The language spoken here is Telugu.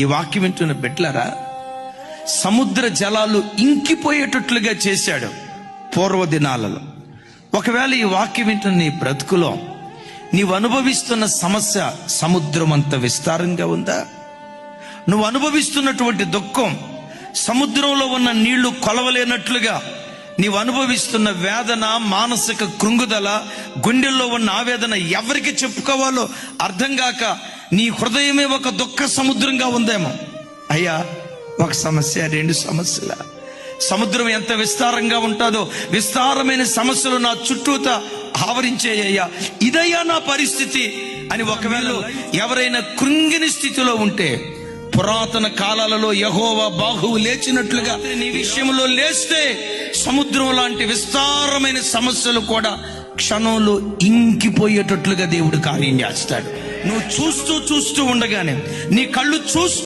ఈ వాక్యం వింటున్న బిడ్డలారా, సముద్ర జలాలు ఇంకిపోయేటట్లుగా చేశాడు పూర్వ దినాలలో. ఒకవేళ ఈ వాక్యం వింటున్న నీ బ్రతుకులో నీవు అనుభవిస్తున్న సమస్య సముద్రం అంత విస్తారంగా ఉందా? నువ్వు అనుభవిస్తున్నటువంటి దుఃఖం సముద్రంలో ఉన్న నీళ్లు కొలవలేనట్లుగా నీవు అనుభవిస్తున్న వేదన, మానసిక కృంగుదల, గుండెల్లో ఉన్న ఆవేదన ఎవరికి చెప్పుకోవాలో అర్థం కాక నీ హృదయమే ఒక దుఃఖ సముద్రంగా ఉందేమో. అయ్యా, ఒక సమస్య, రెండు సమస్యల సముద్రం ఎంత విస్తారంగా ఉంటుందో విస్తారమైన సమస్యలు నా చుట్టూత ఆవరించేయ్యా, ఇదయ్యా నా పరిస్థితి అని ఒకవేళ ఎవరైనా కృంగిని స్థితిలో ఉంటే, పురాతన కాలాలలో యెహోవా బాహువు లేచినట్లుగా నీ విషయంలో లేస్తే సముద్రం లాంటి విస్తారమైన సమస్యలు కూడా క్షణంలో ఇంకిపోయేటట్లుగా దేవుడు కార్యం చేస్తాడు. నువ్వు చూస్తూ ఉండగానే నీ కళ్ళు చూస్తూ